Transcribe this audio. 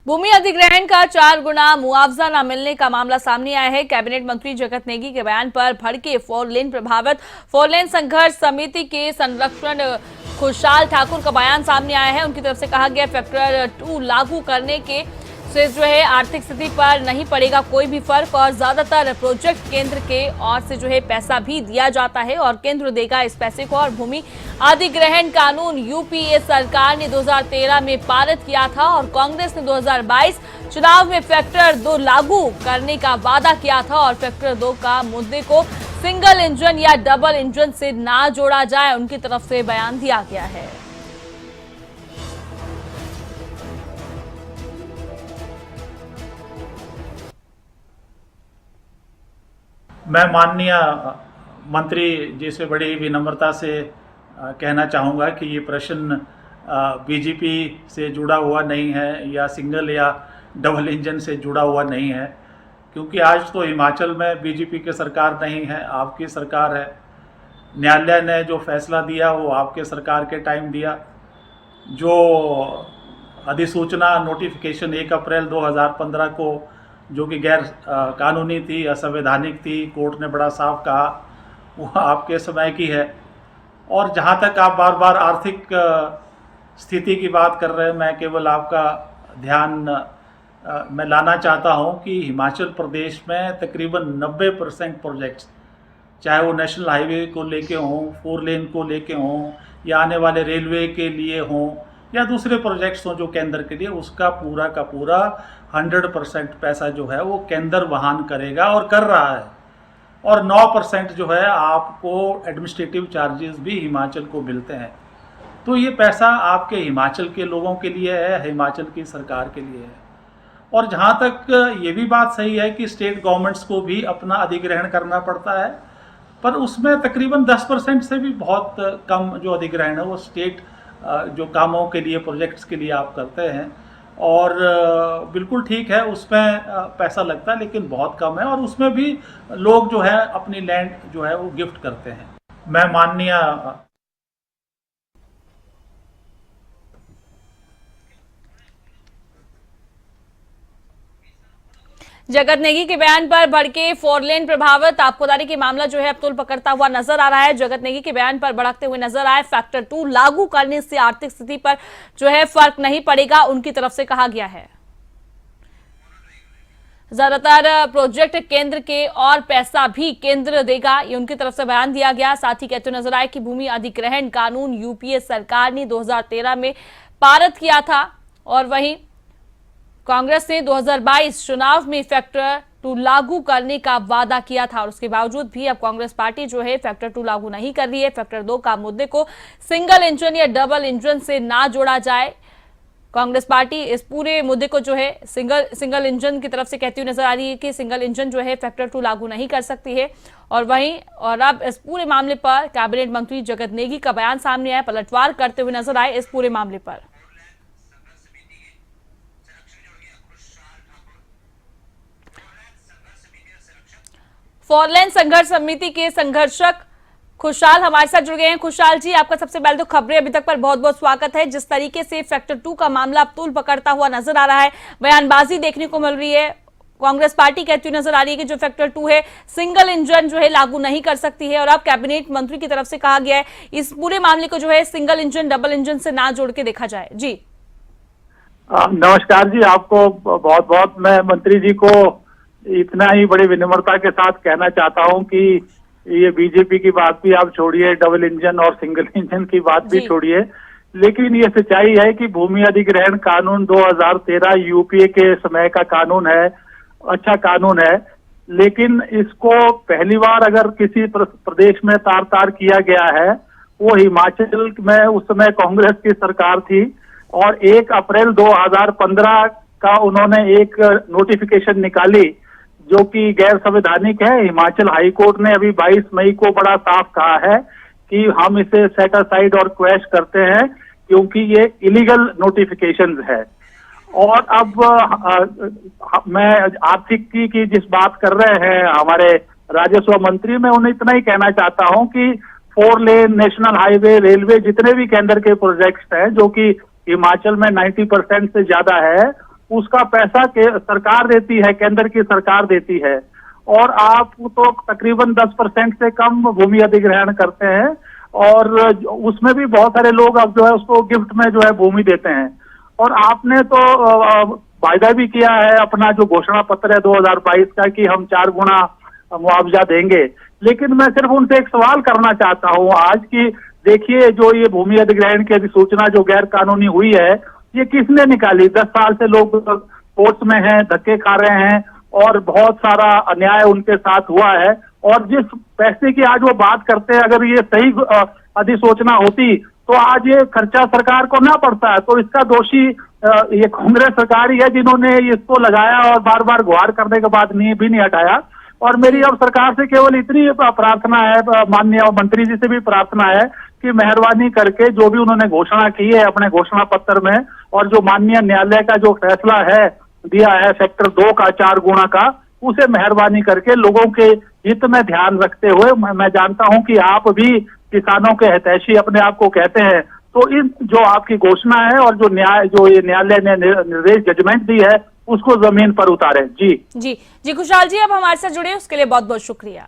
भूमि अधिग्रहण का 4 गुना मुआवजा न मिलने का मामला सामने आया है। कैबिनेट मंत्री जगत नेगी के बयान पर भड़के 4 लेन प्रभावित 4 लेन संघर्ष समिति के संरक्षण खुशहाल ठाकुर का बयान सामने आया है। उनकी तरफ से कहा गया फैक्टर 2 लागू करने के से जो है आर्थिक स्थिति पर नहीं पड़ेगा कोई भी फर्क और ज्यादातर प्रोजेक्ट केंद्र के ओर से जो है पैसा भी दिया जाता है और केंद्र देगा इस पैसे को। और भूमि अधिग्रहण कानून यूपीए सरकार ने 2013 में पारित किया था और कांग्रेस ने 2022 चुनाव में फैक्टर 2 लागू करने का वादा किया था और फैक्टर 2 का मुद्दे को सिंगल इंजन या डबल इंजन से ना जोड़ा जाए, उनकी तरफ से बयान दिया गया है। मैं माननीय मंत्री जी से बड़ी विनम्रता से कहना चाहूँगा कि ये प्रश्न बीजेपी से जुड़ा हुआ नहीं है या सिंगल या डबल इंजन से जुड़ा हुआ नहीं है, क्योंकि आज तो हिमाचल में बीजेपी की सरकार नहीं है, आपकी सरकार है। न्यायालय ने जो फैसला दिया वो आपके सरकार के टाइम दिया। जो अधिसूचना नोटिफिकेशन 1 अप्रैल 2015 को जो कि गैर कानूनी थी, असंवैधानिक थी, कोर्ट ने बड़ा साफ कहा, वो आपके समय की है। और जहाँ तक आप बार बार आर्थिक स्थिति की बात कर रहे हैं, मैं केवल आपका ध्यान मैं लाना चाहता हूँ कि हिमाचल प्रदेश में तकरीबन 90% प्रोजेक्ट्स, चाहे वो नेशनल हाईवे को लेके हों, 4 लेन को लेके हों या आने वाले रेलवे के लिए हों या दूसरे प्रोजेक्ट्स हों जो केंद्र के लिए, उसका पूरा का पूरा 100% पैसा जो है वो केंद्र वहन करेगा और कर रहा है। और 9% जो है आपको एडमिनिस्ट्रेटिव चार्जेस भी हिमाचल को मिलते हैं। तो ये पैसा आपके हिमाचल के लोगों के लिए है, हिमाचल की सरकार के लिए है। और जहाँ तक ये भी बात सही है कि स्टेट गवर्नमेंट्स को भी अपना अधिग्रहण करना पड़ता है, पर उसमें तकरीबन 10% से भी बहुत कम जो अधिग्रहण है वो स्टेट जो कामों के लिए, प्रोजेक्ट्स के लिए आप करते हैं। और बिल्कुल ठीक है, उसमें पैसा लगता है लेकिन बहुत कम है और उसमें भी लोग जो है अपनी लैंड जो है वो गिफ्ट करते हैं। मैं माननीय जगत नेगी के बयान पर भड़के 4 लेन प्रभावित आपको बता दें कि मामला जो है अब तूल पकड़ता हुआ नजर आ रहा है। जगत नेगी के बयान पर भड़कते हुए नजर आए फैक्टर 2 लागू करने से आर्थिक स्थिति पर जो है फर्क नहीं पड़ेगा, उनकी तरफ से कहा गया है। ज्यादातर प्रोजेक्ट केंद्र के और पैसा भी केंद्र देगा, ये उनकी तरफ से बयान दिया गया। साथ ही कहते नजर आए कि भूमि अधिग्रहण कानून यूपीए सरकार ने 2013 में पारित किया था और वहीं कांग्रेस ने 2022 चुनाव में फैक्टर 2 लागू करने का वादा किया था और उसके बावजूद भी अब कांग्रेस पार्टी जो है फैक्टर 2 लागू नहीं कर रही है। फैक्टर 2 का मुद्दे को सिंगल इंजन या डबल इंजन से ना जोड़ा जाए। कांग्रेस पार्टी इस पूरे मुद्दे को जो है सिंगल इंजन की तरफ से कहती हुई नजर आ रही है कि सिंगल इंजन जो है फैक्टर 2 लागू नहीं कर सकती है। और अब इस पूरे मामले पर कैबिनेट मंत्री जगत नेगी का बयान सामने आया, पलटवार करते हुए नजर आए इस पूरे मामले पर। 4 लेन संघर्ष समिति के संघर्षक खुशहाल हमारे साथ जुड़ गए हैं। खुशहाल जी, आपका सबसे पहले तो खबरें अभी तक पर बहुत बहुत स्वागत है। जिस तरीके से फैक्टर 2 का मामला अब तूल पकड़ता हुआ नजर आ रहा है, बयानबाजी देखने को मिल रही है। कांग्रेस पार्टी कहती हुई नजर आ रही है कि जो फैक्टर 2 है सिंगल इंजन जो है लागू नहीं कर सकती है और अब कैबिनेट मंत्री की तरफ से कहा गया है इस पूरे मामले को जो है सिंगल इंजन डबल इंजन से ना जोड़ के देखा जाए। जी नमस्कार जी, आपको बहुत बहुत मैं मंत्री जी को इतना ही बड़ी विनम्रता के साथ कहना चाहता हूं कि ये बीजेपी की बात भी आप छोड़िए, डबल इंजन और सिंगल इंजन की बात भी छोड़िए, लेकिन ये सच्चाई है कि भूमि अधिग्रहण कानून 2013 यूपीए के समय का कानून है, अच्छा कानून है, लेकिन इसको पहली बार अगर किसी प्रदेश में तार तार किया गया है वो हिमाचल में उस समय कांग्रेस की सरकार थी और 1 अप्रैल 2015 का उन्होंने एक नोटिफिकेशन निकाली जो कि गैर संवैधानिक है। हिमाचल हाई कोर्ट ने अभी 22 मई को बड़ा साफ कहा है कि हम इसे सेट असाइड और क्वैश करते हैं क्योंकि ये इलीगल नोटिफिकेशंस है। और अब मैं आर्थिकी की जिस बात कर रहे हैं हमारे राजस्व मंत्री, मैं उन्हें इतना ही कहना चाहता हूं कि 4 लेन, नेशनल हाईवे, रेलवे, जितने भी केंद्र के प्रोजेक्ट्स हैं जो कि हिमाचल में 90% से ज्यादा है, उसका पैसा के सरकार देती है, केंद्र की सरकार देती है, और आप तो तकरीबन 10% से कम भूमि अधिग्रहण करते हैं, और उसमें भी बहुत सारे लोग अब जो है उसको गिफ्ट में जो है भूमि देते हैं। और आपने तो वायदा भी किया है, अपना जो घोषणा पत्र है 2022 का, कि हम 4 गुना मुआवजा देंगे। लेकिन मैं सिर्फ उनसे एक सवाल करना चाहता हूँ आज की, देखिए जो ये भूमि अधिग्रहण की अधिसूचना जो गैर कानूनी हुई है, ये किसने निकाली? 10 साल से लोग कोर्ट में हैं, धक्के खा रहे हैं, और बहुत सारा अन्याय उनके साथ हुआ है। और जिस पैसे की आज वो बात करते हैं, अगर ये सही अधिसूचना होती तो आज ये खर्चा सरकार को ना पड़ता है। तो इसका दोषी ये कांग्रेस सरकार ही है, जिन्होंने इसको लगाया और बार बार गुहार करने के बाद भी नहीं हटाया। और मेरी अब सरकार से केवल इतनी प्रार्थना है, माननीय मंत्री जी से भी प्रार्थना है, कि मेहरबानी करके जो भी उन्होंने घोषणा की है अपने घोषणा पत्र में, और जो माननीय न्यायालय का जो फैसला है दिया है सेक्टर 2 का 4 गुना का, उसे मेहरबानी करके लोगों के हित में ध्यान रखते हुए, मैं जानता हूं कि आप भी किसानों के हितैषी अपने आप को कहते हैं, तो इन जो आपकी घोषणा है और जो ये न्यायालय ने निर्देश जजमेंट दी है, उसको जमीन पर उतारें। जी जी खुशहाल जी, अब हमारे साथ जुड़े उसके लिए बहुत बहुत शुक्रिया।